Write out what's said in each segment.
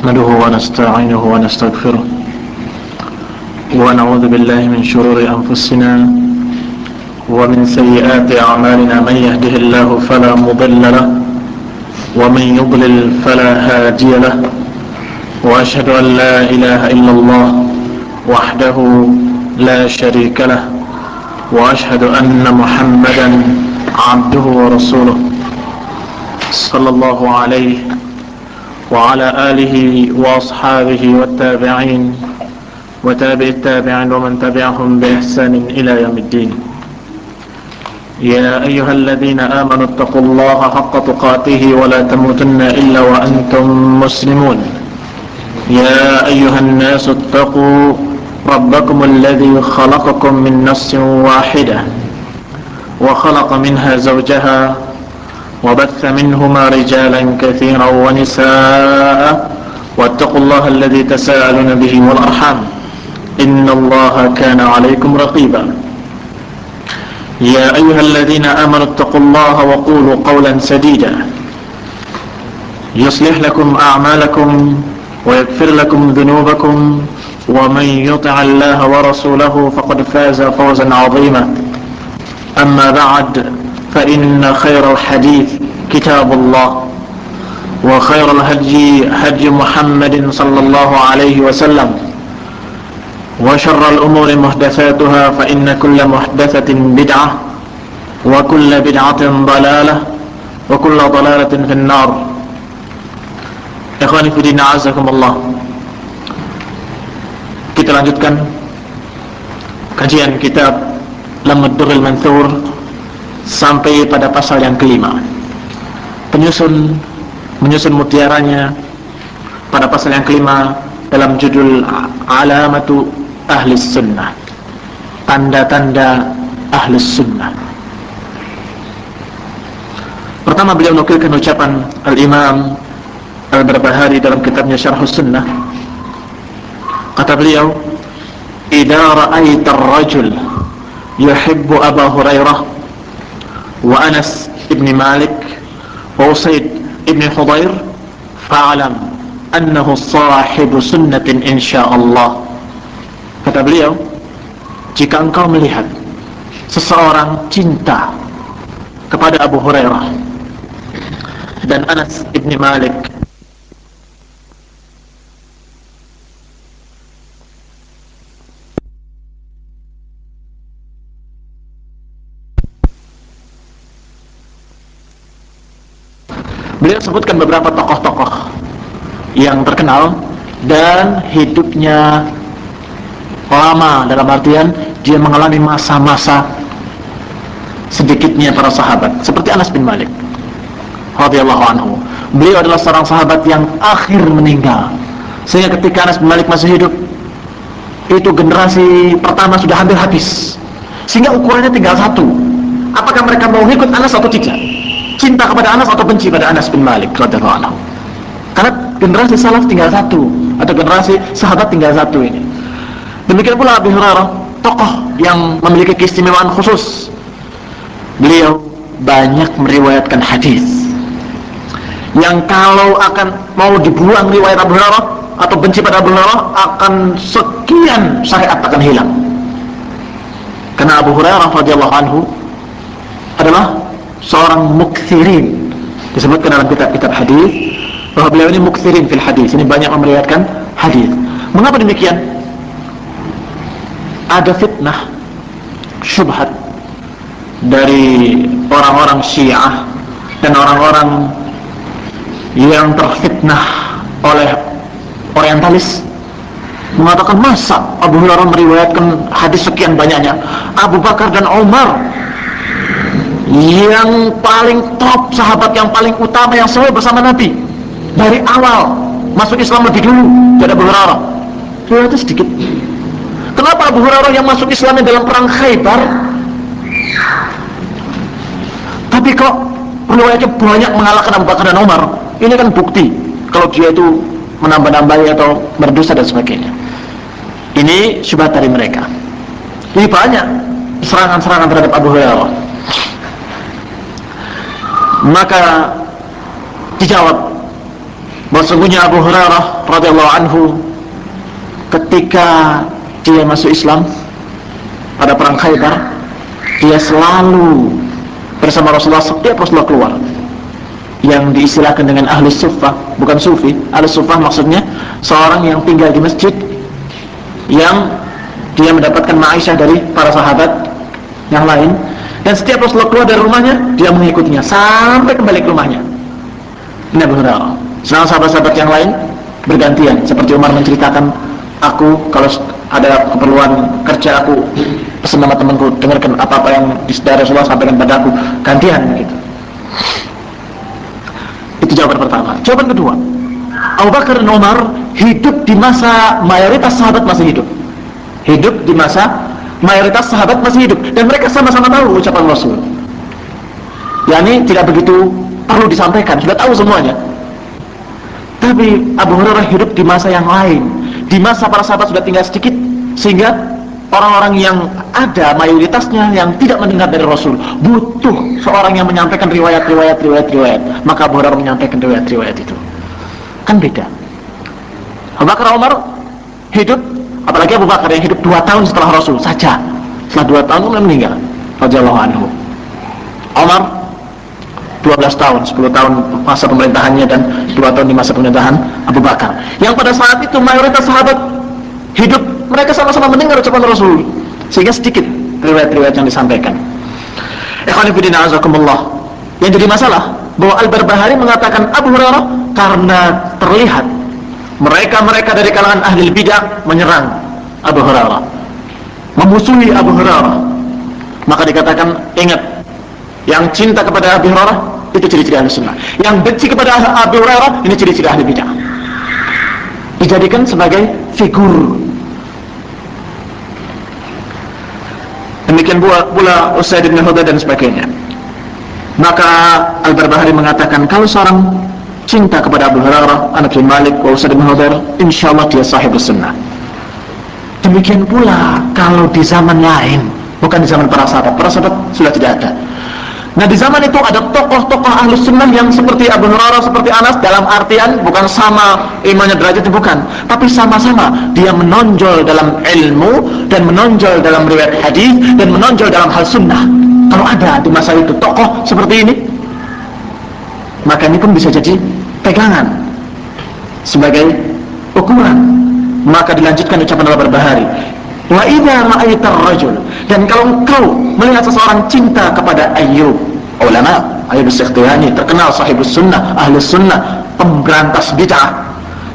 نحمده ونستعينه ونستغفره ونعوذ بالله من شرور أنفسنا ومن سيئات أعمالنا. من يهده الله فلا مضل له ومن يضلل فلا هادي له، وأشهد أن لا إله إلا الله وحده لا شريك له، وأشهد أن محمدا عبده ورسوله صلى الله عليه وعلى آله وأصحابه والتابعين وتابع التابعين ومن تبعهم بإحسان إلى يوم الدين. يا أيها الذين آمنوا اتقوا الله حق تقاته ولا تموتن إلا وأنتم مسلمون. يا أيها الناس اتقوا ربكم الذي خلقكم من نفس واحدة وخلق منها زوجها وبث منهما رجالا كثيرا ونساء، واتقوا الله الذي تساءلون به والأرحام إن الله كان عليكم رقيبا. يا أيها الذين آمنوا اتقوا الله وقولوا قولا سديدا يصلح لكم أعمالكم ويغفر لكم ذنوبكم، ومن يطع الله ورسوله فقد فاز فوزا عظيما. أما بعد، فإن خير الحديث كتاب الله، وخير الهدي هدي محمد صلى الله عليه وسلم، وشر الأمور محدثاتها، فإن كل محدثة بدعة وكل بدعة ضلالة وكل ضلالة في النار. Ikhwani fi din, a'azakumullah. Kita lanjutkan kajian kitab Lamad Durrul Manthur sampai pada pasal yang kelima, menyusun mutiaranya pada pasal yang kelima dalam judul Alamatu Ahli Sunnah, tanda-tanda Ahli Sunnah. Pertama, beliau menukilkan ucapan Al-Imam Al-Barbahari dalam kitabnya Syarh Sunnah. Kata beliau, "Idza ra'aita ar-rajul yuhibbu Abu Hurairah wa Anas ibn Malik wa Usaid ibn Hudayr fa'alam annahu sahibu sunnatin insyaallah." Kata beliau, jika engkau melihat seseorang cinta kepada Abu Hurairah dan Anas ibn Malik, beliau sebutkan beberapa tokoh-tokoh yang terkenal dan hidupnya lama, dalam artian dia mengalami masa-masa sedikitnya para sahabat, seperti Anas bin Malik radhiyallahu anhu. Beliau adalah seorang sahabat yang akhir meninggal, sehingga ketika Anas bin Malik masih hidup, itu generasi pertama sudah hampir habis, sehingga ukurannya tinggal satu, apakah mereka mau ikut Anas atau tidak, cinta kepada Anas atau benci pada Anas bin Malik radhiyallahu anhu. Karena generasi salaf tinggal satu, atau generasi sahabat tinggal satu ini. Demikian pula Abu Hurairah, tokoh yang memiliki keistimewaan khusus. Beliau banyak meriwayatkan hadis yang kalau akan mau dibuang riwayat Abu Hurairah atau benci pada Abu Hurairah, akan sekian syariat akan hilang. Karena Abu Hurairah radhiyallahu anhu adalah seorang mukthirin. Disebutkan dalam kitab-kitab hadis bahwa beliau ini mukthirin fil hadis, ini banyak meriwayatkan hadis. Mengapa demikian? Ada fitnah, syubhat dari orang-orang Syiah dan orang-orang yang terfitnah oleh orientalis, mengatakan, masa Abu Hurairah meriwayatkan hadis sekian banyaknya? Abu Bakar dan Umar, yang paling top, sahabat yang paling utama, yang selalu bersama Nabi dari awal, masuk Islam lebih dulu dari Abu Hurairah, itu sedikit. Kenapa Abu Hurairah yang masuk Islamnya dalam perang Khaybar, tapi kok riwayatnya banyak mengalahkan Abu Bakar dan Umar? Ini kan bukti kalau dia itu menambah-nambahi atau berdosa dan sebagainya. Ini syubhat dari mereka. Ini banyak serangan-serangan terhadap Abu Hurairah. Maka dijawab bahwa sesungguhnya Abu Hurairah radhiyallahu anhu ketika dia masuk Islam pada perang Khaybar, dia selalu bersama Rasulullah setiap Rasulullah keluar, yang diistilahkan dengan ahli suffah, bukan sufi. Ahli suffah maksudnya seorang yang tinggal di masjid, yang dia mendapatkan ma'aisyah dari para sahabat yang lain, dan setiap Rasulullah keluar dari rumahnya, dia mengikutinya sampai kembali ke rumahnya. Ini Abu Hurairah. Sedangkan sahabat-sahabat yang lain bergantian, seperti Umar menceritakan, aku kalau ada keperluan kerja, aku pesan sama temanku, dengarkan apa-apa yang dari Rasulullah sampaikan padaku, gantian gitu. Itu jawaban pertama. Jawaban kedua, Abu Bakar dan Umar hidup di masa mayoritas sahabat masih hidup. Hidup di masa mayoritas sahabat masih hidup, dan mereka sama-sama tahu ucapan Rasul. Yani tidak begitu perlu disampaikan, sudah tahu semuanya. Tapi Abu Hurairah hidup di masa yang lain, di masa para sahabat sudah tinggal sedikit, sehingga orang-orang yang ada mayoritasnya yang tidak mendengar dari Rasul butuh seorang yang menyampaikan riwayat. Maka Abu Hurairah menyampaikan riwayat itu. Kan beda. Abu Bakar Umar hidup, apalagi Abu Bakar yang hidup 2 tahun setelah Rasul saja. Setelah 2 tahun kemudian meninggal radhiyallahu anhu. Umar 12 tahun, 10 tahun masa pemerintahannya, dan 2 tahun di masa pemerintahan Abu Bakar. Yang pada saat itu mayoritas sahabat hidup, mereka sama-sama mendengar ucapan Rasul, sehingga sedikit riwayat-riwayat yang disampaikan. Ikhwan fillah azakumullah. Yang jadi masalah bahwa Al-Barbahari mengatakan Abu Hurairah karena terlihat mereka-mereka dari kalangan ahli bidah menyerang Abu Hurairah, memusuhi Abu Hurairah. Maka dikatakan, ingat, yang cinta kepada Abu Hurairah itu ciri-ciri ahli sunnah, yang benci kepada Abu Hurairah ini ciri-ciri ahli bidah. Dijadikan sebagai figur. Demikian pula Usaid bin Hudayr dan sebagainya. Maka Al-Barbahari mengatakan, kalau seorang cinta kepada Abu Hurairah, Anas bin Malik, Usaid bin Hudayr, insyaallah dia sahibus sunnah. Demikian pula kalau di zaman lain, bukan di zaman para sahabat sudah tidak ada. Nah, di zaman itu ada tokoh-tokoh ahlus sunnah yang seperti Abu Hurairah, seperti Anas, dalam artian bukan sama imannya derajatnya, bukan, tapi sama-sama dia menonjol dalam ilmu, dan menonjol dalam riwayat hadis, dan menonjol dalam hal sunnah. Kalau ada di masa itu tokoh seperti ini, maka ini pun bisa jadi pegangan sebagai ukuran. Maka dilanjutkan ucapan Al-Barbahari, wa idza ra'aita ar-rajul, dan kalau engkau melihat seseorang cinta kepada Ayyub, ulama Ayyub as-Sikhtiyani terkenal sahibus sunnah, ahli sunnah, pemberantas bid'ah.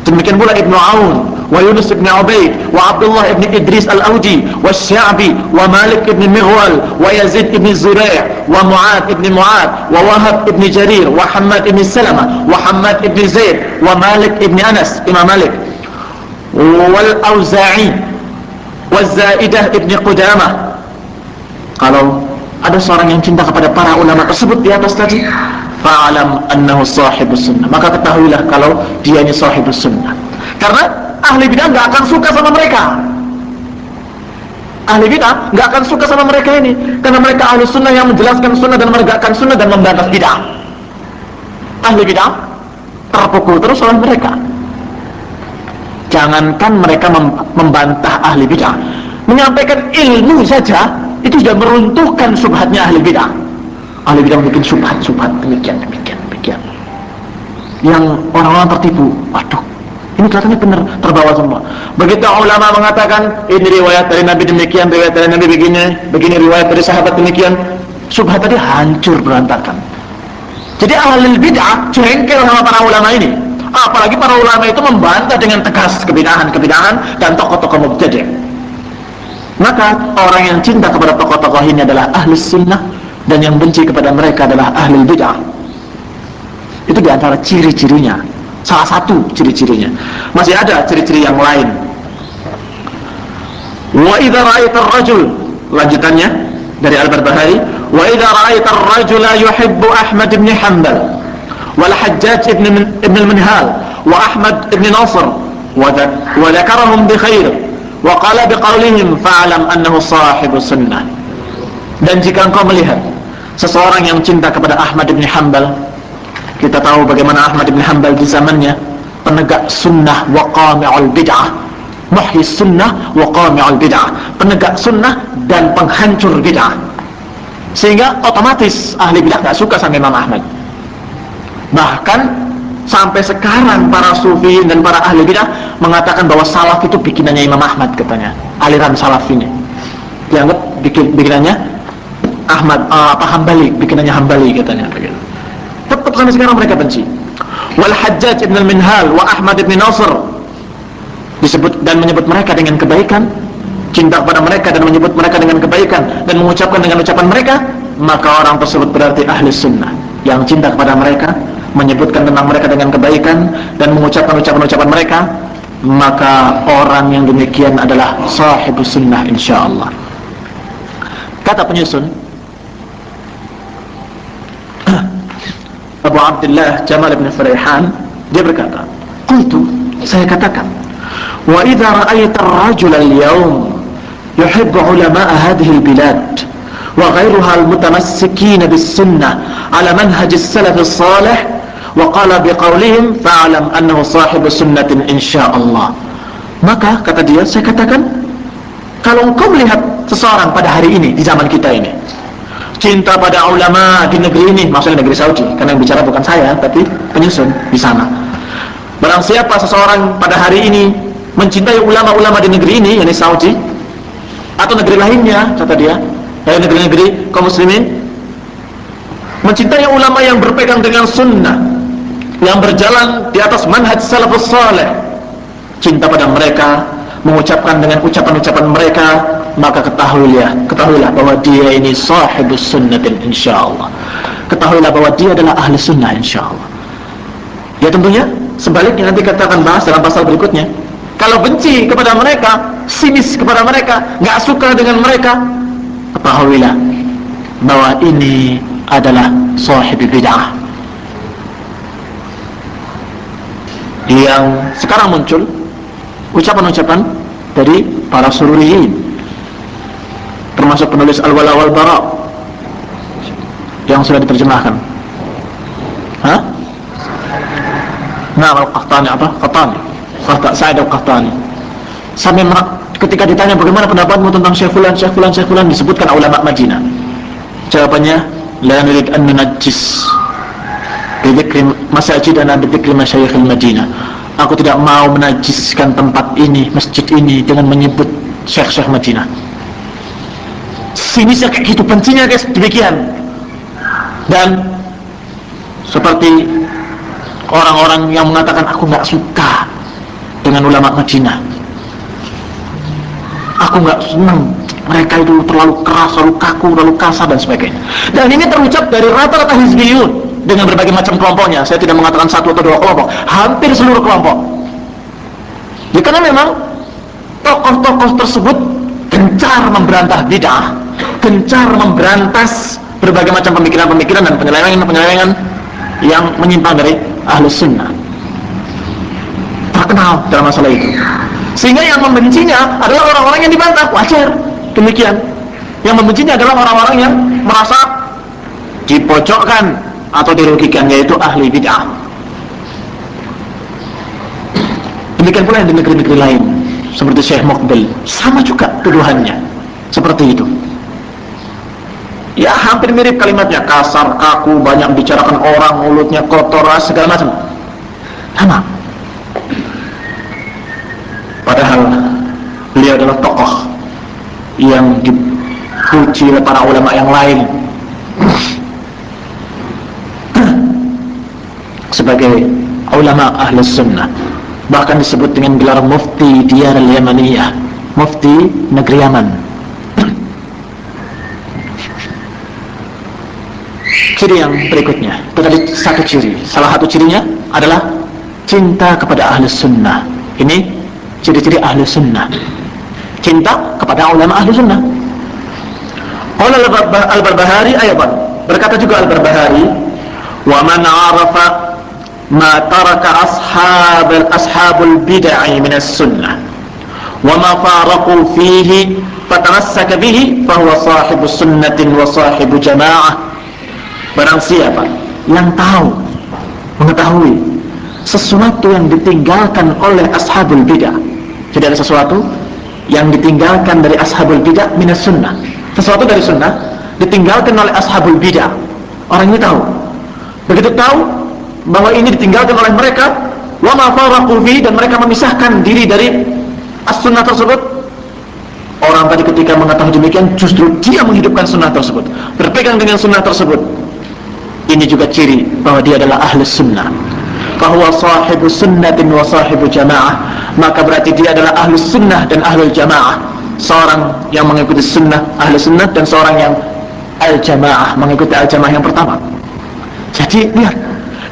Demikian pula Ibnu Aun, wa Yunus bin Ubaid, wa Abdullah bin Idris al-Audi, wa Sya'bi, wa Malik bin Mighwal, wa Yazid bin Zurai', wa Mu'ad bin Mu'ad, wa Wahab bin Jarir, wa Hammad bin Salamah, wa Hammad bin Zaid, wa Malik bin Anas, Imam Malik, wal Auza'i, wa Zaidah bin Qudamah. Kalau ada seorang yang cinta kepada para ulama tersebut di atas tadi, fa'alam annahu sahibus sunnah, maka ketahuilah kalau dia ini sahibus sunnah. Karena ahli bidah nggak akan suka sama mereka. Ahli bidah nggak akan suka sama mereka ini, karena mereka ahli sunnah yang menjelaskan sunnah dan menegakkan sunnah dan membantah bidah. Ahli bidah terpukul terus oleh mereka. Jangankan mereka membantah ahli bidah, menyampaikan ilmu saja itu sudah meruntuhkan subhatnya ahli bidah. Ahli bidah bikin subhat demikian. Yang orang-orang tertipu, waduh, ini kelihatannya benar, terbawa semua. Begitu ulama mengatakan ini riwayat dari Nabi demikian, riwayat dari Nabi begini, riwayat dari sahabat demikian, subhat tadi hancur berantakan. Jadi ahli bidah jengkel sama para ulama ini. Apalagi para ulama itu membantah dengan tegas kebidahan dan tokoh-tokoh mubtadi'. Maka orang yang cinta kepada tokoh-tokoh ini adalah ahli sunnah, dan yang benci kepada mereka adalah ahli bid'ah. Itu diantara ciri-cirinya, salah satu ciri-cirinya. Masih ada ciri-ciri yang lain. Wa idza ra'aita ar-rajul, lanjutannya dari Al-Barbahari, wa idza ra'aita ar-rajula yuhibbu Ahmad bin Hanbal wal Hajjaj ibn al-Minhal wa Ahmad ibn Nasr wa dzakarahum bi khair wa qala bi qawlihim fa'lam annahu sahibus sunnah. Dan jika engkau melihat seseorang yang cinta kepada Ahmad bin Hanbal, kita tahu bagaimana Ahmad bin Hanbal di zamannya penegak sunnah wa qami'ul bid'ah. Muhyi sunnah wa qami'ul bid'ah, penegak sunnah dan penghancur bid'ah. Sehingga otomatis ahli bid'ah gak suka sama Imam Ahmad. Bahkan sampai sekarang para sufi dan para ahli bid'ah mengatakan bahwa salaf itu bikinannya Imam Ahmad, katanya. Aliran salaf ini dianggap bikinannya Ahmad, Hambali, bikinannya Hambali, katanya. Tetap sampai sekarang mereka benci. Wal Hajjaj ibn al-Minhal wa Ahmad ibn Nasr, disebut dan menyebut mereka dengan kebaikan, cinta kepada mereka dan menyebut mereka dengan kebaikan dan mengucapkan dengan ucapan mereka, maka orang tersebut berarti ahli sunnah yang cinta kepada mereka, menyebutkan tentang mereka dengan kebaikan dan mengucapkan ucapan-ucapan mereka, maka orang yang demikian adalah sahibus sunnah insyaallah. Kata penyusun Abu Abdullah Jamal bin Furaihan, dia berkata, qultu, saya katakan, wa idza ra'aita ar-rajula al-yawm yuhibbu ulama'a hadhihi al-bilad wa ghayruha al-mutamassikina bis-sunnah ala manhaj as-salaf as-salih wa qala biqawlihim fa'lam annahu sahibu sunnatin insyaallah. Maka kata dia, saya katakan, kalau engkau melihat seseorang pada hari ini, di zaman kita ini, cinta pada ulama di negeri ini, maksudnya negeri Saudi, karena yang bicara bukan saya tapi penyusun di sana. Barang siapa seseorang pada hari ini mencintai ulama-ulama di negeri ini, yakni Saudi atau negeri lainnya, kata dia, dari negeri-negeri kaum muslimin, mencintai ulama yang berpegang dengan sunnah, yang berjalan di atas manhaj salafus salih, cinta pada mereka, mengucapkan dengan ucapan-ucapan mereka, maka ketahuilah bahwa dia ini sahibus sunnatin insyaallah. Ketahuilah bahwa dia adalah ahli sunnah insyaallah. Ya tentunya sebaliknya nanti kita akan bahas dalam pasal berikutnya. Kalau benci kepada mereka, sinis kepada mereka, gak suka dengan mereka, ketahuilah bahwa ini adalah sahib bid'ah. Yang sekarang muncul ucapan-ucapan dari para sururiyin, termasuk penulis Al-Wala wal Bara yang sudah diterjemahkan. Nah, Al-Qahtani apa? Sa'id Al-Qahtani. Sampai ketika ditanya bagaimana pendapatmu tentang Syekh Fulan, disebutkan ulama Madinah. Jawabannya, la nurid an nunajjis bi dzikri masajidana bi dzikri masyayikh al-Madinah. Aku tidak mau menajiskan tempat ini, masjid ini, dengan menyebut syekh-syekh Madinah. Sinisnya kayak gitu, bencinya guys, demikian. Dan seperti orang-orang yang mengatakan, aku gak suka dengan ulama Madinah, aku gak senang, mereka itu terlalu keras, terlalu kaku, terlalu kasar dan sebagainya. Dan ini terucap dari rata-rata hizbiyun dengan berbagai macam kelompoknya. Saya tidak mengatakan satu atau dua kelompok, hampir seluruh kelompok. Ya, karena memang tokoh-tokoh tersebut gencar memberantas bid'ah, gencar memberantas berbagai macam pemikiran-pemikiran dan penyelewengan-penyelewengan yang menyimpang dari ahlus sunnah. Terkenal dalam masalah itu. Sehingga yang membencinya adalah orang-orang yang dibantah, wajar demikian. Yang membencinya adalah orang-orang yang merasa dipojokkan atau dirugikan, yaitu ahli bid'ah. Demikian pula yang di negeri-negeri lain, seperti Syekh Muqbil, sama juga tuduhannya seperti itu. Ya, hampir mirip kalimatnya, kasar, kaku, banyak bicarakan orang, mulutnya kotor, segala macam. Sama. Padahal beliau adalah tokoh yang dipuji oleh para ulama yang lain sebagai ulama ahli sunnah, bahkan disebut dengan gelar mufti diyar al-Yamaniyah, mufti negeri Yaman. Ciri yang berikutnya, itu tadi satu ciri, salah satu cirinya adalah cinta kepada ahli sunnah. Ini ciri-ciri ahli sunnah, cinta kepada ulama ahli sunnah. Qala al-Barbahari aydan, berkata juga al-Barbahari, wa man 'arafa ma taraka ashabul bid'ah min as-sunnah wa ma faraqu fihi fatamassaka bihi fahuwa sahibu sunnatin wa sahibu jamaah. Barang siapa yang mengetahui sesuatu yang ditinggalkan oleh ashabul bidah. Jadi ada sesuatu yang ditinggalkan dari ashabul bidah minas sunnah. Sesuatu dari sunnah ditinggalkan oleh ashabul bidah. Orang ini tahu. Begitu tahu bahwa ini ditinggalkan oleh mereka, wa ma faraqu fi, dan mereka memisahkan diri dari as-sunnah tersebut. Orang tadi ketika mengetahui demikian, justru dia menghidupkan sunnah tersebut, berpegang dengan sunnah tersebut. Ini juga ciri bahwa dia adalah ahli sunnah. Fahuwa sahibu sunnatin wa sahibu jamaah. Maka berarti dia adalah ahli sunnah dan ahli jamaah. Seorang yang mengikuti sunnah, ahli sunnah, dan seorang yang al-jamaah, mengikuti al-jamaah yang pertama. Jadi lihat,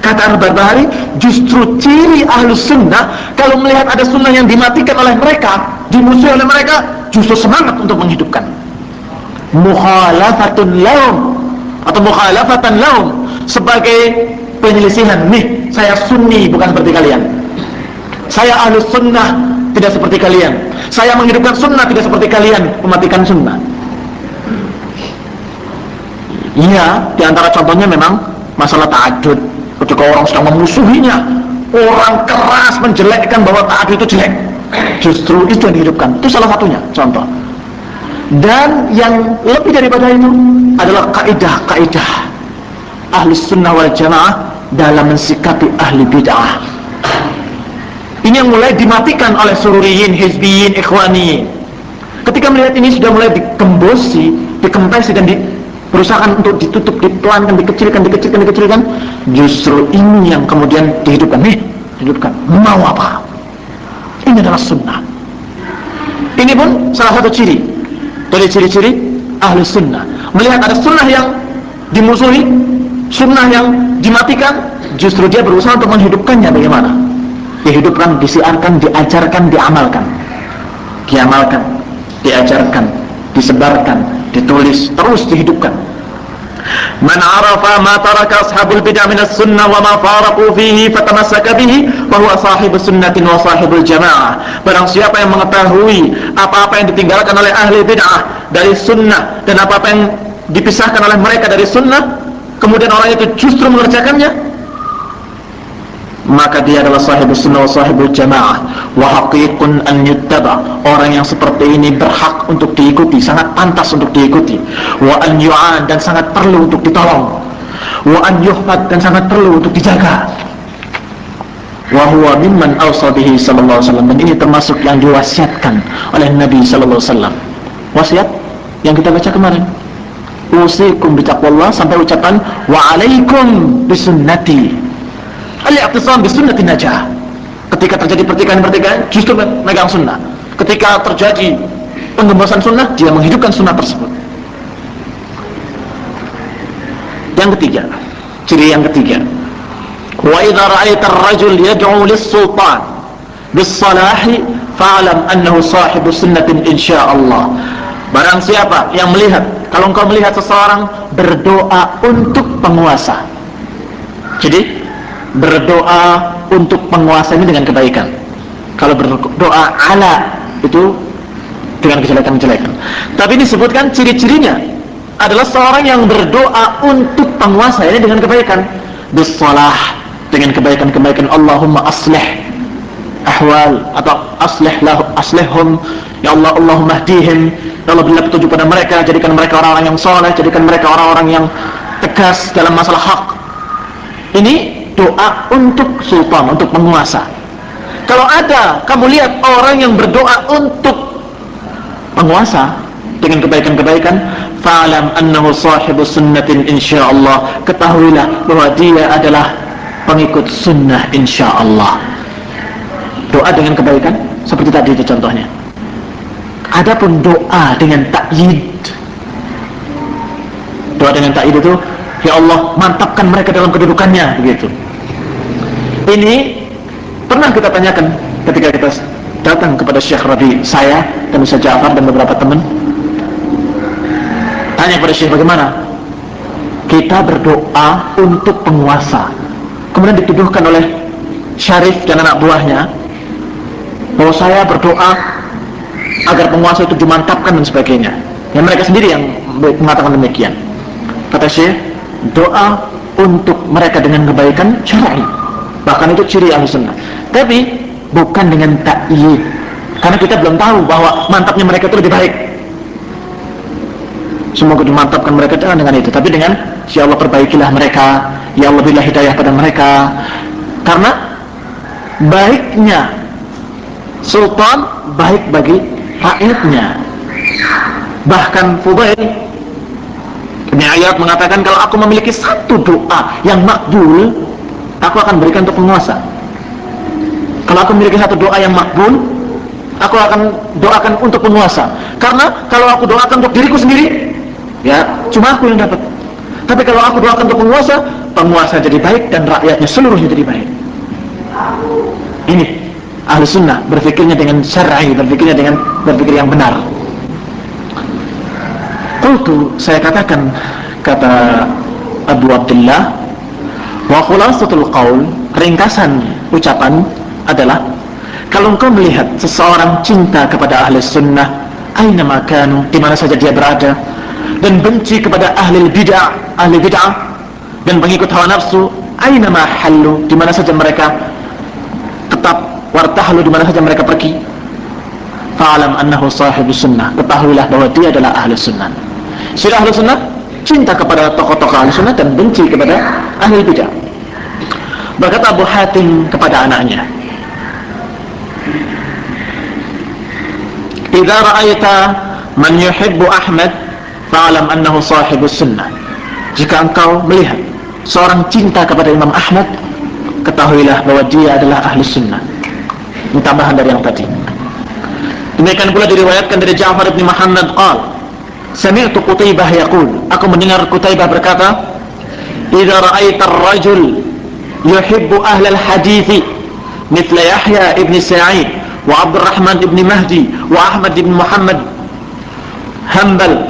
kata Al-Barbahari, justru ciri ahli sunnah, kalau melihat ada sunnah yang dimatikan oleh mereka, dimusuhi oleh mereka, justru semangat untuk menghidupkan. Mukhalafatun lahum, atau mukhalafatan lahum, sebagai penyelisihan. Nih, saya sunni bukan seperti kalian, saya ahli sunnah tidak seperti kalian, saya menghidupkan sunnah tidak seperti kalian mematikan sunnah. Iya, diantara contohnya memang masalah ta'adud. Ketika orang sedang memusuhinya, orang keras menjelekkan bahwa ta'adud itu jelek, justru itu yang dihidupkan. Itu salah satunya contoh. Dan yang lebih daripada itu adalah kaidah-kaidah ahli sunnah wal jamaah dalam mensikapi ahli bid'ah. Ini yang mulai dimatikan oleh sururiyin, hizbiyin, ikhwaniyin. Ketika melihat ini sudah mulai dikembosi, dikempesi, dan berusaha untuk ditutup, dipelankan, dikecilkan, justru ini yang kemudian dihidupkan. Nih, dihidupkan. Mau apa? Ini adalah sunnah. Ini pun salah satu ciri dari ciri-ciri ahli sunnah. Melihat ada sunnah yang dimusuhi, sunnah yang dimatikan, justru dia berusaha untuk menghidupkannya. Bagaimana? Dihidupkan, disiarkan, diajarkan, diamalkan. Diamalkan, diajarkan, disebarkan, ditulis, terus dihidupkan. Man arafa ma taraka ashabul bid'ah min as-sunnah wa ma faraqu fihi fatamassaka bihi fa huwa sahibus sunnatin wa sahibul jamaah. Barang siapa yang mengetahui apa-apa yang ditinggalkan oleh ahli bid'ah dari sunnah dan apa-apa yang dipisahkan oleh mereka dari sunnah, kemudian orang itu justru mengerjakannya, maka dia adalah sahibus sunnah wa sahibul jamaah. Wa haqiqun an yuttaba. Orang yang seperti ini berhak untuk diikuti, sangat pantas untuk diikuti. Wa an yu'an, dan sangat perlu untuk ditolong. Wa an yuhfad, dan sangat perlu untuk dijaga. Wa huwa mimman awsa bihi sallallahu alaihi wasallam. Dan ini termasuk yang diwasiatkan oleh Nabi sallallahu alaihi wasallam. Wasiat yang kita baca kemarin, usikum bitaqwallah, sampai ucapan wa alaikum bisunnati. Al-i'tisam bisunnati najah. Ketika terjadi pertikaian-pertikaian, justru memegang sunnah. Ketika terjadi penggembosan sunnah, dia menghidupkan sunnah tersebut. Yang ketiga, ciri yang ketiga, wa idza ra'aita ar-rajul yad'u lis-sultan bis-salahi fa'lam annahu sahibu sunnatin insyaallah. Barang siapa yang melihat, kalau engkau melihat seseorang berdoa untuk penguasa, jadi berdoa untuk penguasa ini dengan kebaikan. Kalau berdoa ala, itu dengan kejelekan-kejelekan. Tapi disebutkan ciri-cirinya adalah seorang yang berdoa untuk penguasa ini dengan kebaikan. Bissalah, dengan kebaikan-kebaikan. Allahumma aslih ahwal, atau aslihhum, ya Allah, Allahumma hdihim, ya Allah, berilah petunjuk pada mereka, jadikan mereka orang-orang yang soleh, jadikan mereka orang-orang yang tegas dalam masalah hak. Ini doa untuk sultan, untuk penguasa. Kalau ada kamu lihat orang yang berdoa untuk penguasa dengan kebaikan-kebaikan, fa'lam annahu sahibu sunnatin insyaallah, ketahuilah bahwa dia adalah pengikut sunnah insyaallah. Doa dengan kebaikan seperti tadi itu contohnya. Adapun doa dengan ta'yid, doa dengan ta'yid itu, ya Allah, mantapkan mereka dalam kedudukannya, begitu. Ini pernah kita tanyakan ketika kita datang kepada Syekh Rabi, saya dan Ustaz Ja'far dan beberapa teman. Tanya kepada Syekh, bagaimana kita berdoa untuk penguasa, kemudian dituduhkan oleh Syarif dan anak buahnya bahwa saya berdoa agar penguasa itu dimantapkan dan sebagainya. Yang mereka sendiri yang mengatakan demikian. Kata Syekh, doa untuk mereka dengan kebaikan syar'i, Bahkan itu ciri ahli sunnah. Tapi bukan dengan ta'yid, karena kita belum tahu bahwa mantapnya mereka itu lebih baik. Semoga dimantapkan mereka jangan dengan itu, tapi dengan ya Allah perbaikilah mereka, ya Allah berilah hidayah pada mereka. Karena baiknya sultan baik bagi rakyatnya. Bahkan Fudail Ibn Iyad mengatakan, kalau aku memiliki satu doa yang makbul, aku akan berikan untuk penguasa. Kalau aku memiliki satu doa yang makbul, aku akan doakan untuk penguasa. Karena kalau aku doakan untuk diriku sendiri, ya cuma aku yang dapat. Tapi kalau aku doakan untuk penguasa, penguasa jadi baik dan rakyatnya seluruhnya jadi baik. Ini ahli sunnah berpikirnya dengan syar'i, berpikirnya dengan berpikir yang benar. Qultu, saya katakan, kata Abu Abdullah, wa khulasatul qaul, ringkasan ucapan adalah, kalau engkau melihat seseorang cinta kepada ahli sunnah, aina makanu, di mana saja dia berada, dan benci kepada ahli bid'ah dan pengikut hawa nafsu, aina ma hallu, di mana saja mereka tetap, wartahlu, di mana saja mereka pergi, fa'alam annahu sahibus sunnah, ketahuilah bahwa dia adalah ahli sunnah. Ciri ahli sunnah, cinta kepada tokoh-tokoh ahli sunnah dan benci kepada ahli bid'ah. Berkata Abu Hatim kepada anaknya, idza ra'aita man yuhibbu Ahmad fa'alam annahu sahibus sunnah. Jika engkau melihat seorang cinta kepada Imam Ahmad, ketahuilah bahwa dia adalah ahli sunnah. Ini tambahan dari yang tadi. Demikian pula diriwayatkan dari Ja'far bin Muhammad qala, sami'tu Qutaibah yaqul, aku mendengar Qutaibah berkata, idza ra'aita ar-rajul yuhibbu ahlal hadithi mithla Yahya ibn Sa'id wa Abdurrahman ibn Mahdi wa Ahmad ibn Muhammad Hanbal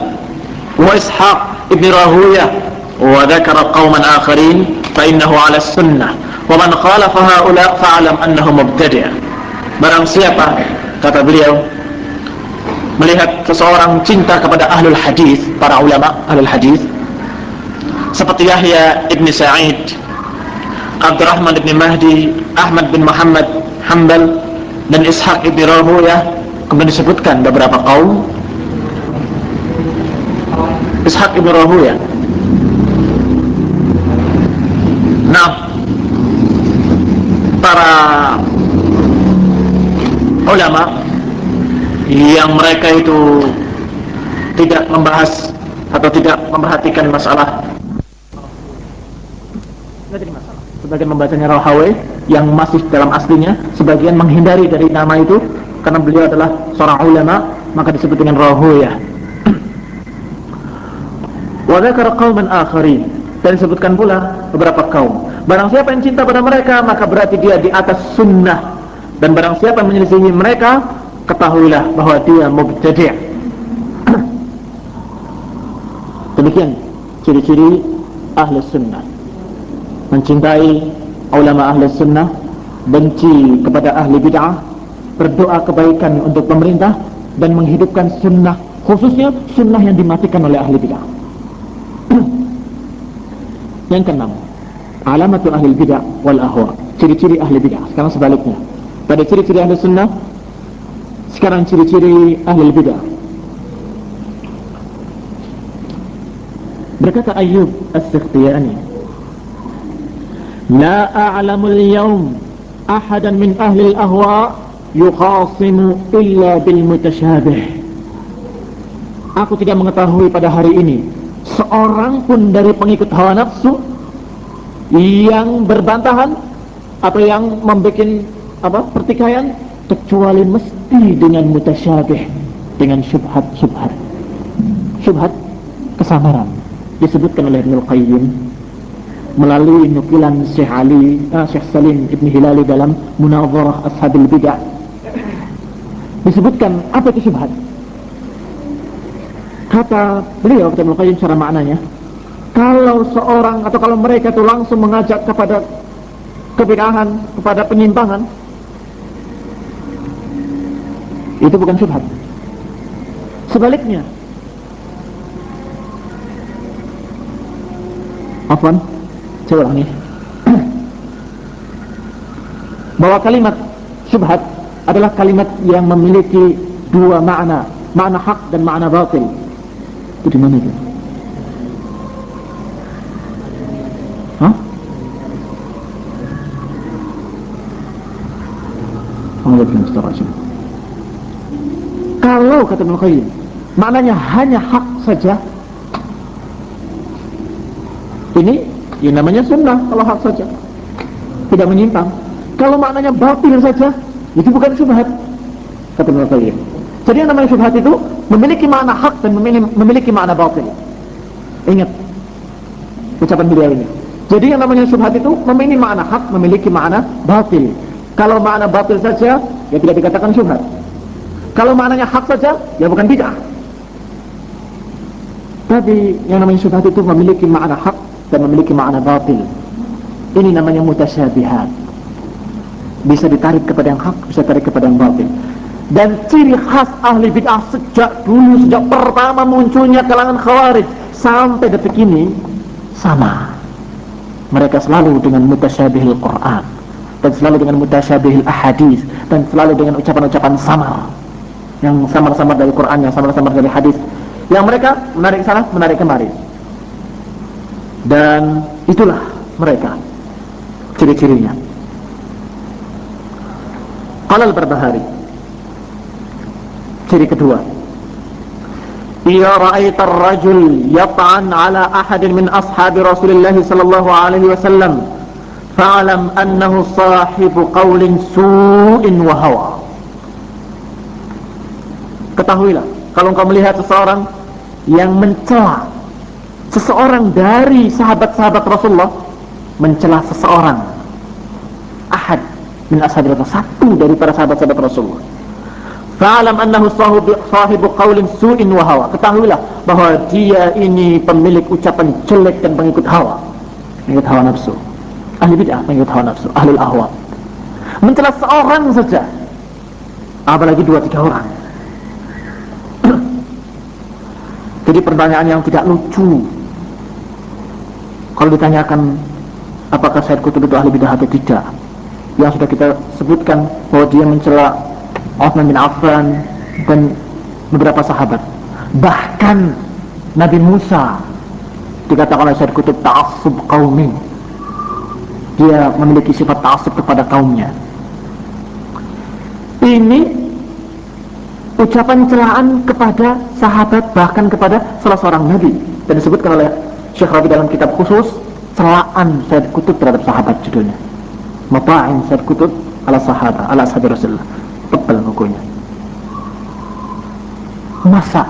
wa Ishaq ibn Rahuyah wa dhakara qauman akharin fa innahu ala sunnah wa man khalafa haula fa'alam annahu mubtadi'. Barang siapa, kata beliau, melihat seseorang cinta kepada ahlul hadis, para ulama ahlul hadis, seperti Yahya ibn Sa'id, Abdurrahman ibn Mahdi, Ahmad bin Muhammad Hanbal, dan Ishaq ibn Rahuyah, kemudian disebutkan beberapa kaum. Ishaq ibn Rahuyah, nah, para ulama yang mereka itu tidak membahas atau tidak memperhatikan masalah, tidak jadi masalah. Sebagian membacanya Rahawai yang masih dalam aslinya, sebagian menghindari dari nama itu karena beliau adalah seorang ulama, maka disebut dengan Rahawiyah. Wa dzakara qauman akharin, dan disebutkan pula beberapa kaum. Barang siapa yang cinta pada mereka, maka berarti dia di atas sunnah, dan barang siapa yang menyelisihi mereka, ketahuilah bahwa dia mubtadi'. Demikian ciri-ciri ahli sunnah: mencintai ulama ahli sunnah, benci kepada ahli bid'ah, berdoa kebaikan untuk pemerintah, dan menghidupkan sunnah, khususnya sunnah yang dimatikan oleh ahli bid'ah. Yang keenam, alamatul ahli bid'ah wal ahwa, ciri-ciri ahli bid'ah. Sekarang sebaliknya, pada ciri-ciri ahli sunnah, sekarang ciri-ciri ahli bid'ah. Berkata Ayyub As-Sikhtiyani, la a'lamul yawm ahadan min ahli al-ahwa yukhasimu illa bil mutasyabih. Aku tidak mengetahui pada hari ini seorang pun dari pengikut hawa nafsu yang berbantahan atau yang membuat pertikaian, kecuali mesti dengan mutasyabih, dengan syubhat kesamaran. Disebutkan oleh Ibnu Qayyim melalui nukilan Syekh Salim Ibn Hilali dalam Munadharah Ashabil Bid'ah. Disebutkan apa itu syubhat. Kata beliau, kata Ibnu Qayyim secara maknanya, kalau seorang atau kalau mereka itu langsung mengajak kepada kebid'ahan, kepada penyimpangan, itu bukan syubhat. Sebaliknya, afwan, saya ulangi. bahwa kalimat syubhat adalah kalimat yang memiliki dua makna, makna hak dan makna batil. Itu di mana itu? Hah? Kalau kata Ibnu Qayyim, maknanya hanya hak saja, ini yang namanya sunnah. Kalau hak saja, tidak menyimpang. Kalau maknanya batil saja, itu bukan syubhat, kata Ibnu Qayyim. Jadi yang namanya syubhat itu memiliki makna hak dan memiliki makna batil. Ingat ucapan beliau ini. Jadi yang namanya syubhat itu memiliki makna hak, memiliki makna batil. Kalau makna batil saja, ya tidak dikatakan syubhat. Kalau maknanya hak saja, ya bukan bid'ah. Tapi yang namanya syubhat itu memiliki makna hak dan memiliki makna batil. Ini namanya mutasyabihat. Bisa ditarik kepada yang hak, bisa ditarik kepada yang batil. Dan ciri khas ahli bid'ah sejak dulu, sejak pertama munculnya kalangan khawarij sampai detik ini sama. Mereka selalu dengan mutasyabihil Quran, dan selalu dengan mutasyabihil ahadis, dan selalu dengan ucapan-ucapan samar, yang samar-samar dari Quran, yang samar-samar dari hadis, yang mereka menarik sana, menarik kemari. Dan itulah mereka ciri-cirinya. Qala al-Barbahari, ciri kedua, idza ra'aita ar-rajul yat'an 'ala ahadin min ashabi Rasulillah sallallahu alaihi wasallam fa'lam annahu sahibu qaulin su'in wa hawa. Ketahuilah, kalau engkau melihat seseorang yang mencela seseorang dari sahabat-sahabat Rasulullah, mencela seseorang, ahad min ashabi Rasulullah, satu dari para sahabat-sahabat Rasulullah, fa'alam annahu sahibu qaulin su'in wa hawa, ketahuilah bahwa dia ini pemilik ucapan jelek dan pengikut hawa, pengikut hawa nafsu, ahli bid'ah, pengikut hawa nafsu, ahli ahwa. Mencela seorang saja, apalagi 2-3 orang. Jadi pertanyaan yang tidak lucu kalau ditanyakan apakah Sayyid Qutb itu ahli bid'ah atau tidak, yang sudah kita sebutkan bahwa dia mencela Utsman bin Affan dan beberapa sahabat. Bahkan Nabi Musa dikatakan oleh Sayyid Qutb ta'assub qaumi, dia memiliki sifat ta'assub kepada kaumnya. Ini ucapan celaan kepada sahabat, bahkan kepada salah seorang nabi, dan disebutkan oleh Syekh Rabi dalam kitab khusus celaan Sayyid Qutb terhadap sahabat, judulnya Mata'in Sayyid Qutb ala sahabat, ala ashabi Rasulullah. Tebal bukunya. Masa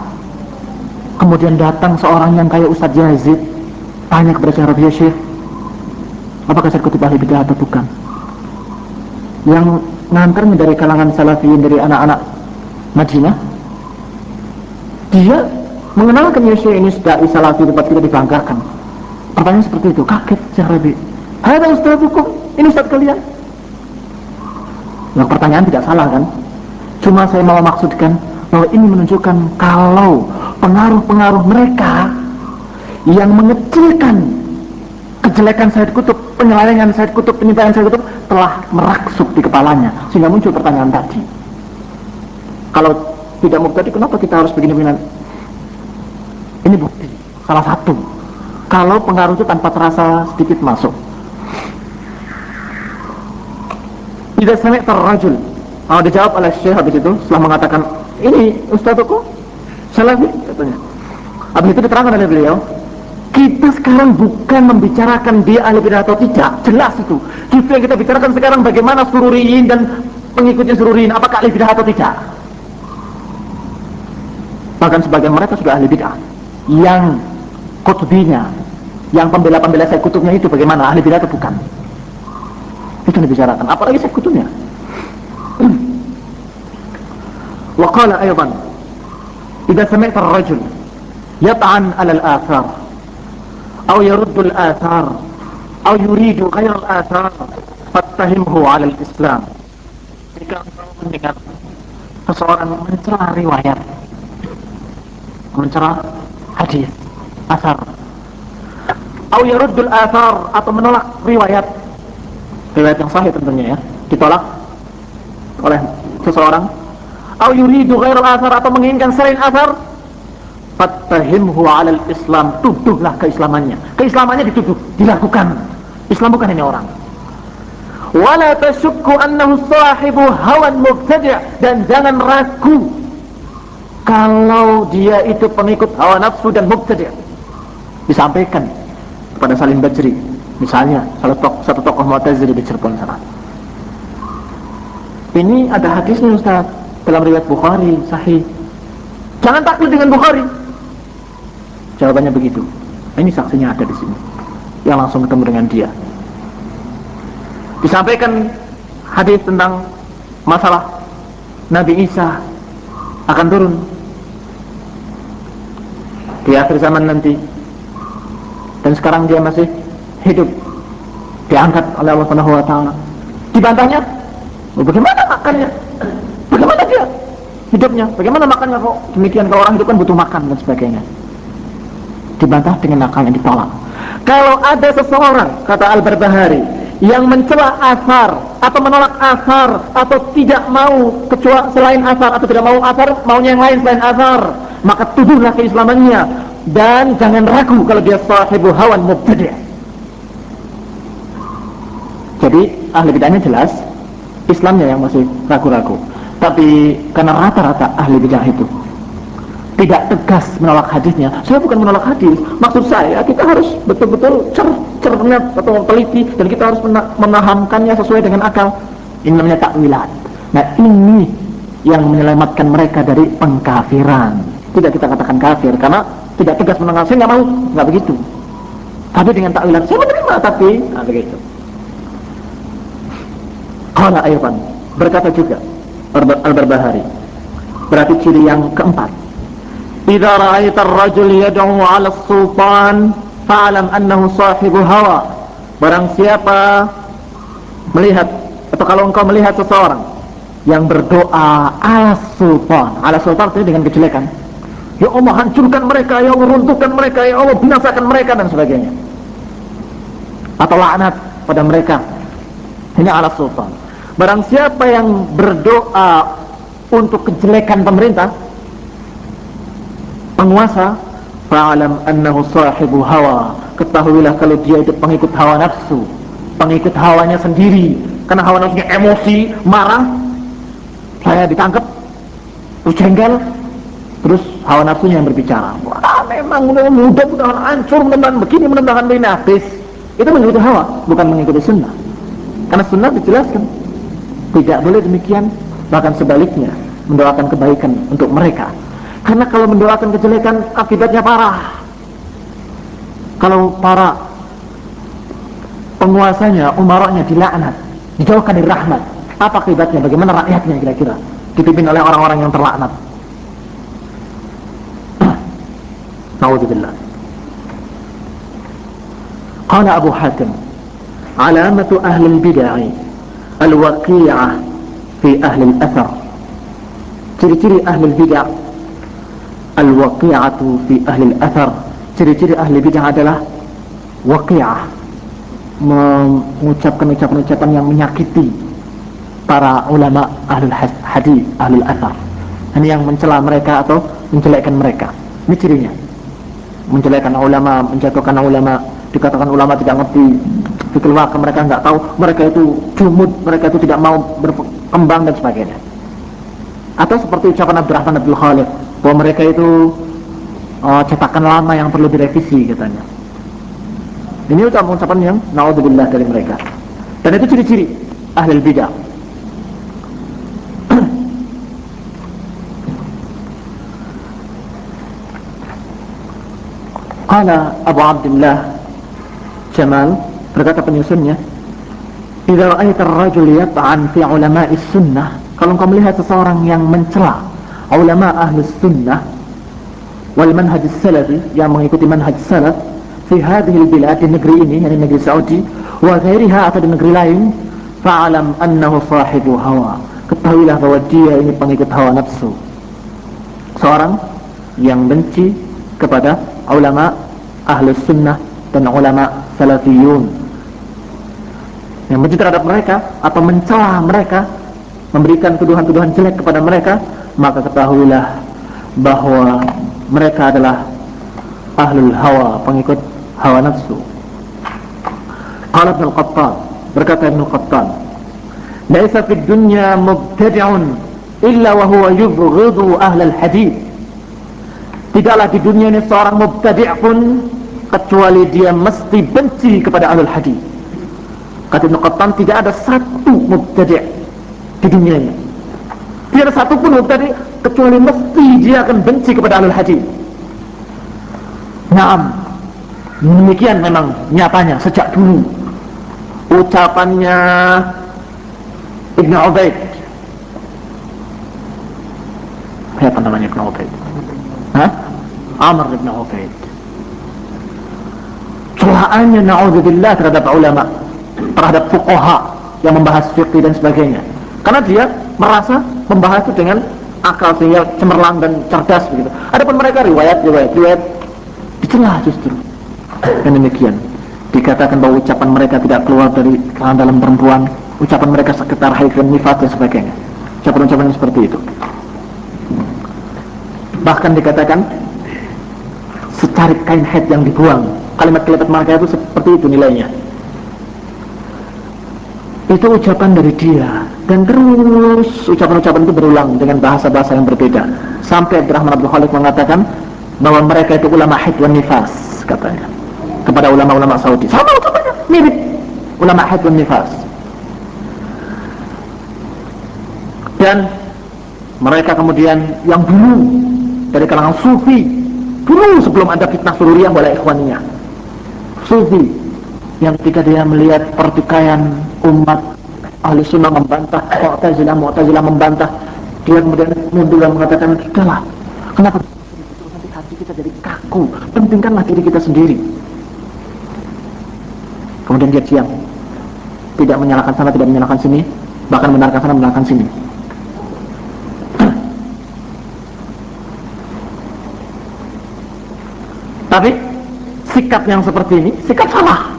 kemudian datang seorang yang kayak Ustadz Yazid tanya kepada Syekh Rabi, ya Syekh, apakah Sayyid Qutb ahli bid'ah atau bukan? Yang ngantarnya dari kalangan salafiyin, dari anak-anak Madinah, dia mengenalkan ya Syekh, ini dai salafi, tempat kita dibanggakan. Pertanyaan seperti itu, kaget Syekh Rabi, hai Ustadz hukum, ini Ustadz kalian. Yang pertanyaan tidak salah kan? Cuma saya mau maksudkan bahwa ini menunjukkan kalau pengaruh-pengaruh mereka yang mengecilkan kejelekan Sayyid Qutb, penyelewengan Sayyid Qutb, penyimpangan Sayyid Qutb telah meraksuk di kepalanya, sehingga muncul pertanyaan tadi. Kalau tidak mubtadi, kenapa kita harus begini-begini? Ini bukti, salah satu. Kalau pengaruh itu tanpa terasa sedikit masuk. Idza sami'ta ar-rajul, dijawab oleh Syekh habis itu setelah mengatakan ini ustadzku salafi katanya. Habis itu diterangkan oleh beliau, kita sekarang bukan membicarakan dia ahli bid'ah atau tidak, jelas itu. Justru yang kita bicarakan sekarang bagaimana sururiyin dan pengikutnya sururiyin, apakah ahli bid'ah atau tidak. Bahkan sebagian mereka sudah ahli bid'ah. Yang Qutbinya, yang pembela-pembela Sayyid Qutbnya itu bagaimana, ahli bid'ah atau bukan? Itu dibicarakan, apalagi Sayyid Qutbnya. Wa qala aydan, idza sami'ta ar-rajul yat'an 'ala al-athar aw yaruddu al-athar aw yuridu ghayra al-athar fattahimhu 'ala al-islam. Jika engkau mendengar seseorang mencela riwayat, mencela hadis, asar, aw yaruddu al-athar, atau menolak riwayat yang sahih tentunya ya, ditolak oleh seseorang, au yuridu ghairal athar, atau menginginkan selain athar, fattahimhu 'alal Islam, tuduhlah keislamannya. Keislamannya dituduh, dilakukan. Islam bukan ini orang. Wala tashukku annahu sahibu hawan mubtadi', dan jangan ragu kalau dia itu pengikut hawa nafsu dan mubtadi'. Disampaikan kepada Salim Bajri, misalnya satu tokoh Mu'tazili di Cirebon sana. Ini ada hadisnya Ustaz, dalam riwayat Bukhari sahih. Jangan taklid dengan Bukhari. Jawabannya begitu. Ini saksinya ada di sini, yang langsung ketemu dengan dia. Disampaikan hadis tentang masalah Nabi Isa akan turun di akhir zaman nanti, dan sekarang dia masih hidup, diangkat oleh Allah Subhanahu wa taala. Dibantahnya, bagaimana makannya? Bagaimana dia hidupnya? Bagaimana makannya kok demikian? Kalau orang hidup kan butuh makan dan sebagainya. Dibantah dengan akalnya, ditolak. Kalau ada seseorang, kata Al-Barbahari, yang mencela asar atau menolak asar atau tidak mau kecuali selain asar, atau tidak mau asar, maunya yang lain selain asar, maka tuduhlah keislamannya dan jangan ragu kalau dia sahibu hawan mubtadi'. Jadi ahli bid'ahnya jelas, Islamnya yang masih ragu-ragu. Tapi karena rata-rata ahli bid'ah itu tidak tegas menolak hadisnya. Saya bukan menolak hadis, maksud saya kita harus betul-betul cermat atau teliti, dan kita harus memahamkannya sesuai dengan akal. Ini namanya takwilat. Nah, ini yang menyelamatkan mereka dari pengkafiran. Tidak kita katakan kafir karena tidak tegas menolak. Saya nggak mau, nggak begitu. Tapi dengan takwilat saya menerima, tapi begitu. Qala ayatan, berkata juga Al-Barbahari, berarti ciri yang keempat, idza ra'aita ar-rajul yad'u 'ala as-sultan fa'lam annahu sahibu hawa. Barang siapa melihat, atau kalau engkau melihat seseorang yang berdoa ala sultan itu dengan kejelekan, ya Allah hancurkan mereka, ya Allah runtuhkan mereka, ya Allah binasakan mereka dan sebagainya, atau laknat pada mereka, ini ala sultan. Barang siapa yang berdoa untuk kejelekan pemerintah, penguasa, fa'alam annahu sahibu hawa, ketahuilah kalau dia itu pengikut hawa nafsu, pengikut hawanya sendiri. Karena hawa nafsunya emosi, marah, saya ditangkap, terus jengkel, terus hawa nafsunya yang berbicara. Wah, memang mudah-mudahan hancur, mudah-mudahan begini, mudah-mudahan begini, habis. Itu mengikuti hawa, bukan mengikuti sunnah. Karena sunnah dijelaskan tidak boleh demikian, bahkan sebaliknya mendoakan kebaikan untuk mereka. Karena kalau mendoakan kejelekan akibatnya parah. Kalau para penguasanya, umaranya dilaknat, dijauhkan dari rahmat, apa akibatnya? Bagaimana rakyatnya kira-kira dipimpin oleh orang-orang yang terlaknat? Na'udzubillah. Qala Abu Hatim, alamatu ahli al-bid'ah al-waqi'ah fi ahli al-athar. Ciri-ciri ahli al-bid'ah al-waqi'atu fi ahli al-athar. Ciri-ciri ahli bid'ah adalah waqi'ah, mengucapkan ucapan-ucapan yang menyakiti para ulama ahlul hadis, ahlul athar. Ini yang mencela mereka atau menjelekkan mereka. Ini cirinya, menjelekkan ulama, menjatuhkan ulama, dikatakan ulama tidak ngerti, dikeluarkan mereka nggak tahu, mereka itu jumud, mereka itu tidak mau berkembang dan sebagainya. Atau seperti ucapan Abdurrahman Abdul Khalid, bahwa mereka itu cetakan lama yang perlu direvisi katanya. Ini ucapan-ucapan yang na'udzubillah dari mereka. Dan itu ciri-ciri ahli bidah. Qala Abu Abdullah Jamal, berkata penyusunnya, idza ra'aita ar-rajul yat'an fi ulama'is sunnah, kalau engkau melihat seseorang yang mencela ulama ahlus sunnah wal manhaj salafi, yang mengikuti manhaj salaf, fi hadhihi al-bilad, di negeri ini, yakni negeri Saudi, wa ghairiha, atau di negeri lain, fa'alam annahu sahibu hawa, ketahuilah bahwa dia ini pengikut hawa nafsu. Seorang yang benci kepada ulama ahlus sunnah dan ulama salafiyun. yang benci terhadap mereka atau mencela mereka, memberikan tuduhan-tuduhan jelek kepada mereka, maka ketahuilah bahwa mereka adalah ahlul hawa, pengikut hawa nafsu. Qala Ibnu Qattan, berkata Ibnu Qattan, "Laisa fid dunya mubtadi'un illa wa huwa yubghidu ahlal hadith." Tidaklah di dunia ini seorang mubtadi' pun kecuali dia mesti benci kepada ahlul hadith. Kata Ibnu Qattan, tidak ada satu mubtadi' di dunia ini, tidak ada satu pun mubtadi' kecuali mesti dia akan benci kepada ahlul hadith. Naam, demikian memang nyatanya sejak dulu. Ucapannya Ibn Ubaid, siapa namanya Ibn Ubaid? Amr Ibn Ubaid. Celahannya na'udzubillah terhadap ulama, terhadap fuqaha yang membahas fiqh dan sebagainya, karena dia merasa membahas itu dengan akal sehingga cemerlang dan cerdas begitu. Adapun mereka riwayat dicela justru. Dan demikian dikatakan bahwa ucapan mereka tidak keluar dari dalam perempuan, ucapan mereka sekitar haid dan nifas dan sebagainya, ucapan-ucapan seperti itu. Bahkan dikatakan secarik kain haid yang dibuang, kalimat-kalimat mereka itu seperti itu nilainya. Itu ucapan dari dia, dan terus ucapan-ucapan itu berulang dengan bahasa-bahasa yang berbeda, sampai Abdurrahman Abdul Khaliq mengatakan bahwa mereka itu ulama haid wan nifas, katanya kepada ulama-ulama Saudi. Sama ucapannya mirip ulama haid wan nifas. Dan mereka kemudian yang dulu dari kalangan sufi, dulu sebelum ada fitnah sururiyah wala ikhwaniyah, sufi yang ketika dia melihat pertikaian umat, ahli sunnah membantah, mu'tazilah membantah, dia kemudian mundur dan mengatakan, sudahlah, kenapa nanti hati kita jadi kaku, pentingkanlah diri kita sendiri. Kemudian dia diam, tidak menyalahkan sana, tidak menyalahkan sini, bahkan benarkan sana, benarkan sini. Tapi sikap yang seperti ini, sikap salah,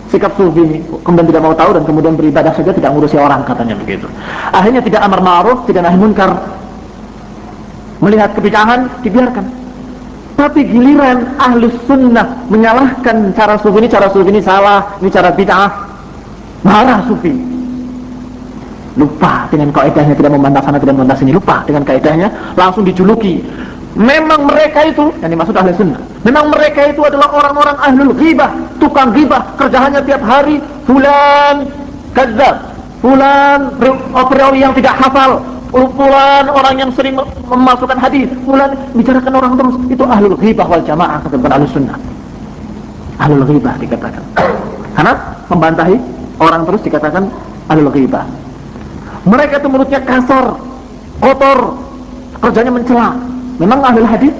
sikap sufi ini, kemudian tidak mau tahu dan kemudian beribadah saja, tidak ngurusi orang, katanya begitu. Akhirnya tidak amar ma'ruf, tidak nahi munkar, melihat kebid'ahan dibiarkan. Tapi giliran ahli sunnah menyalahkan cara sufi ini salah, ini cara bid'ah, marah sufi, lupa dengan kaidahnya, tidak membantah sana, tidak membantah sini, lupa dengan kaidahnya, langsung dijuluki. Memang mereka itu, yang dimaksud ahli sunnah, memang mereka itu adalah orang-orang ahlul ghibah, tukang ghibah, kerjaannya tiap hari fulan kadzab, fulan perawi yang tidak hafal, fulan orang yang sering memasukkan hadis, fulan bicarakan orang terus. Itu ahlul ghibah wal jamaah, kata ahli sunnah. Ahlul ghibah dikatakan karena membantahi orang terus, dikatakan ahlul ghibah. Mereka itu mulutnya kasar, kotor, kerjanya mencela. Memang ahli hadis,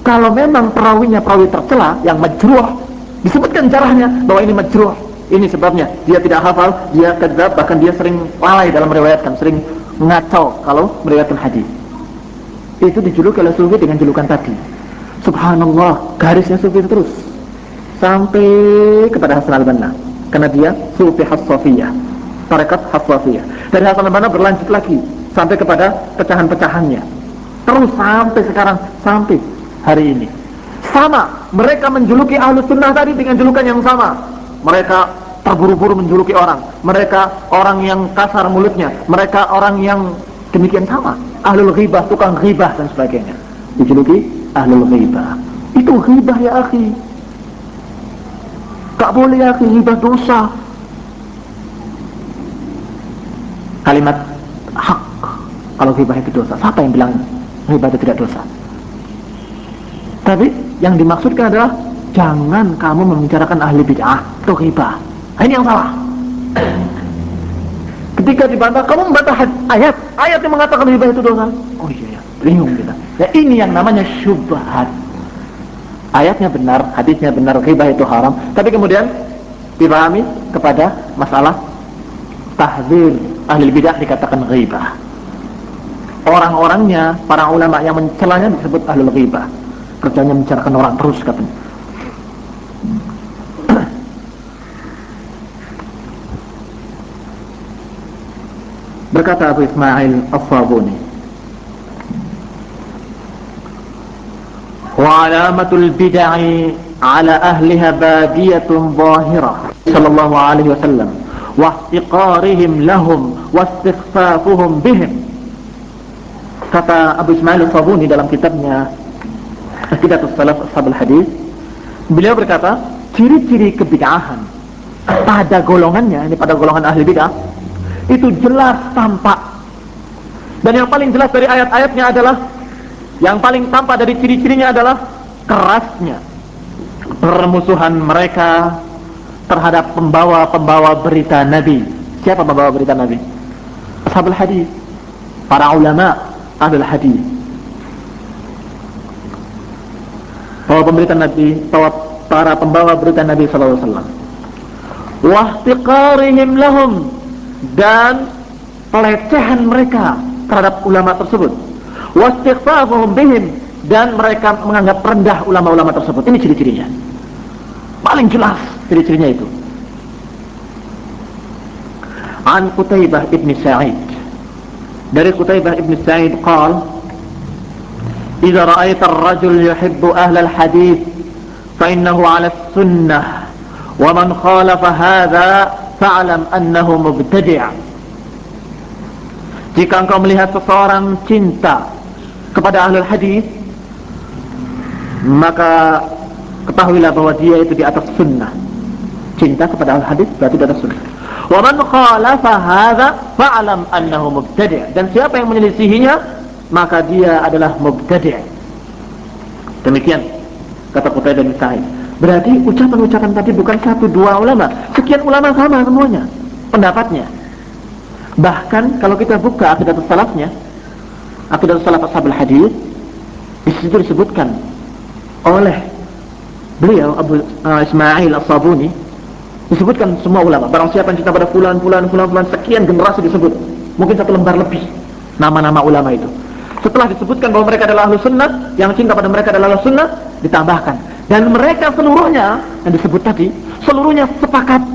kalau memang perawinya perawi tercela yang majruh, disebutkan caranya bahwa ini majruh, ini sebabnya dia tidak hafal, dia kadzab, bahkan dia sering lalai dalam meriwayatkan, sering ngacau kalau meriwayatkan hadis. Itu dijuluki oleh sufi dengan julukan tadi. Subhanallah, garisnya sufi itu terus sampai kepada Hasan al-Banna, karena dia sufi Hassafiyah, tarekat Hassafiyah. Dari Hasan al-Banna berlanjut lagi sampai kepada pecahan-pecahannya, terus sampai sekarang, sampai hari ini. Sama, mereka menjuluki ahlu sunnah tadi dengan julukan yang sama. Mereka terburu-buru menjuluki orang, mereka orang yang kasar mulutnya, mereka orang yang demikian sama. Ahlul ghibah, tukang ghibah dan sebagainya, dijuluki ahlul ghibah. Itu ghibah ya akhi, gak boleh ya akhi, ghibah dosa. Kalimat hak, kalau ghibah itu dosa, siapa yang bilang ghibah itu tidak dosa? Tapi yang dimaksudkan adalah jangan kamu membicarakan ahli bid'ah atau ghibah. Ini yang salah. Ketika dibantah, kamu membantah ayat yang mengatakan ghibah itu dosa. Oh iya, bingung kita. Ya ini yang namanya syubhat. Ayatnya benar, hadisnya benar, ghibah itu haram, tapi kemudian dipahami kepada masalah tahdzir ahli bid'ah dikatakan ghibah. Orang-orangnya, para ulama yang mencelanya disebut ahlul ghibah, kerjanya membicarakan orang terus, katanya. Berkata Abu Ismail As-Sabuni, wa alamatul bid'ah ala ahliha badiyatun zahirah sallallahu alaihi wasallam wa ihtiqarihim lahum wa istighfafuhum bihim. Kata Abu Ismail As-Sabuni dalam kitabnya Aqidatus Salaf Ashabul Hadis, beliau berkata, ciri-ciri kebid'ahan pada golongannya, ini pada golongan ahli bid'ah, itu jelas tampak. Dan yang paling jelas dari ayat-ayatnya adalah, yang paling tampak dari ciri-cirinya adalah kerasnya permusuhan mereka terhadap pembawa-pembawa berita Nabi. Siapa pembawa berita Nabi? Ashabul Hadis, para ulama Ahlul Hadis. Para pembawa berita Nabi sallallahu alaihi wasallam. Wa ihtiqarihim lahum, dan pelecehan mereka terhadap ulama tersebut. Wa istighfafuhum bihim, dan mereka menganggap rendah ulama-ulama tersebut. Ini ciri-cirinya. Paling jelas ciri-cirinya itu. An Qutaibah ibn Sa'id, dari Qutaibah ibn Sa'id qala, idza ra'aita ar-rajul yuhibbu ahla al-hadith fa innahu 'ala as-sunnah wa man khalafa hadha fa'lam annahu mubtadi'. Jika engkau melihat seseorang cinta kepada ahlul hadis, maka ketahuilah bahwa dia itu di atas sunnah. Cinta kepada ahlul hadis berarti di atas sunnah. Wa man khalafa hadza fa'lam annahu mubtadi', dan siapa yang menyelisihinya maka dia adalah mubtadi'. Demikian kata Qutaibah bin Sa'id. Berarti ucapan-ucapan tadi bukan satu dua ulama, sekian ulama sama semuanya pendapatnya. Bahkan kalau kita buka Aqidatus Salafnya, Aqidatus Salaf Ashabul Hadis, di situ disebutkan oleh beliau Abu Ismail As-Sabuni, disebutkan semua ulama. Barang siapa yang cinta pada fulan, sekian generasi disebut, mungkin satu lembar lebih nama-nama ulama itu. Setelah disebutkan bahwa mereka adalah ahlu sunnah, yang cinta pada mereka adalah ahlu sunnah, ditambahkan, dan mereka seluruhnya yang disebut tadi, seluruhnya sepakat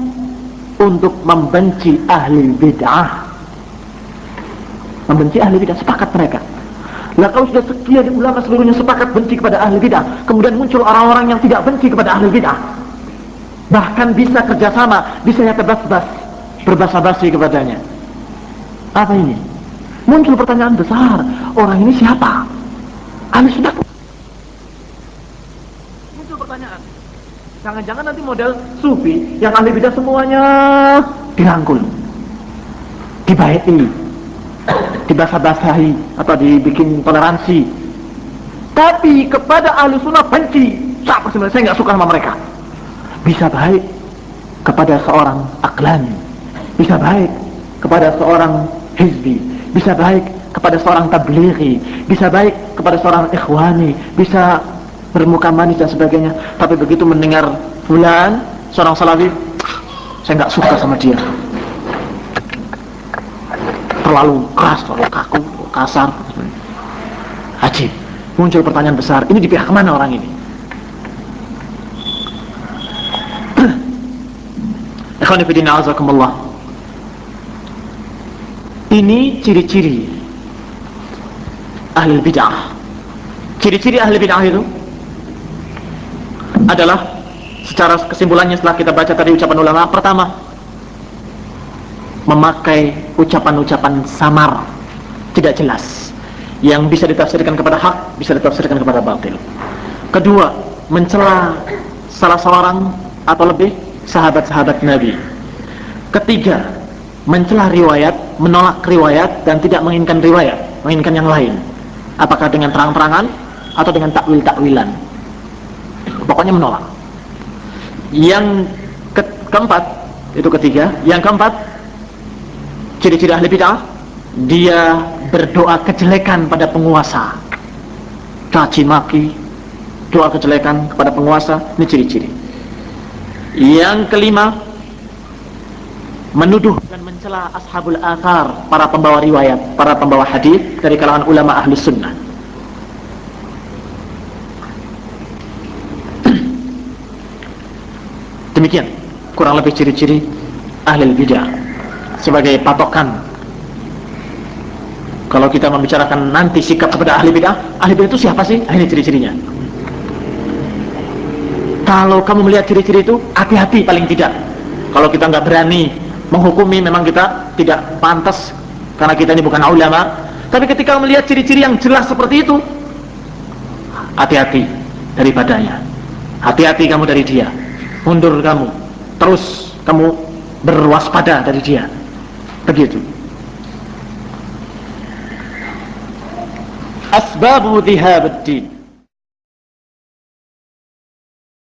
untuk membenci ahli bid'ah. Membenci ahli bid'ah, sepakat mereka. Nah, kalau sudah sekian ulama seluruhnya sepakat benci kepada ahli bid'ah, kemudian muncul orang-orang yang tidak benci kepada ahli bid'ah, bahkan bisa kerjasama, bisa tebas-bas, berbasa-basi kepadanya. Apa ini? Muncul pertanyaan besar, orang ini siapa? Ahli sunnah. Muncul pertanyaan, jangan-jangan nanti model sufi yang ahli bid'ah semuanya dirangkul, dibaiti, dibasa-basahi atau dibikin toleransi, tapi kepada ahli sunnah benci. Siapa sebenarnya? Saya nggak suka sama mereka. Bisa baik kepada seorang Aqlani, bisa baik kepada seorang hizbi, bisa baik kepada seorang tablighi, bisa baik kepada seorang ikhwani, bisa bermuka manis dan sebagainya. Tapi begitu mendengar fulan seorang salafi, saya nggak suka sama dia, terlalu keras, terlalu kaku, kasar. Ajib. Muncul pertanyaan besar, ini di pihak mana orang ini? Ikhwani fi din a'azakumullah. Ini ciri-ciri ahli bid'ah. Ciri-ciri ahli bid'ah itu adalah, secara kesimpulannya setelah kita baca tadi ucapan ulama, pertama, memakai ucapan-ucapan samar, tidak jelas, yang bisa ditafsirkan kepada hak, bisa ditafsirkan kepada batil. Kedua, mencela salah seorang atau lebih sahabat-sahabat Nabi. Ketiga, mencela riwayat, menolak riwayat dan tidak menginginkan riwayat, menginginkan yang lain, apakah dengan terang-terangan atau dengan takwil-takwilan. Pokoknya menolak. Yang keempat, itu ketiga. Yang keempat, ciri-ciri ahli bid'ah, dia berdoa kejelekan pada penguasa, caci maki, doa kejelekan kepada penguasa. Ini ciri-ciri. Yang kelima, menuduh dan mencela ashabul athar, para pembawa riwayat, para pembawa hadis dari kalangan ulama ahli sunnah. Demikian kurang lebih ciri-ciri ahli bid'ah sebagai patokan Kalau kita membicarakan nanti sikap kepada ahli bid'ah itu siapa sih? Ini ciri-cirinya. Kalau kamu melihat ciri-ciri itu, hati-hati paling tidak. Kalau kita nggak berani menghukumi, memang kita tidak pantas karena kita ini bukan ulama. Tapi ketika melihat ciri-ciri yang jelas seperti itu, hati-hati daripadanya. Hati-hati kamu dari dia. Mundur kamu. Terus kamu berwaspada dari dia. Begitu. Asbabu dhihab ad-din.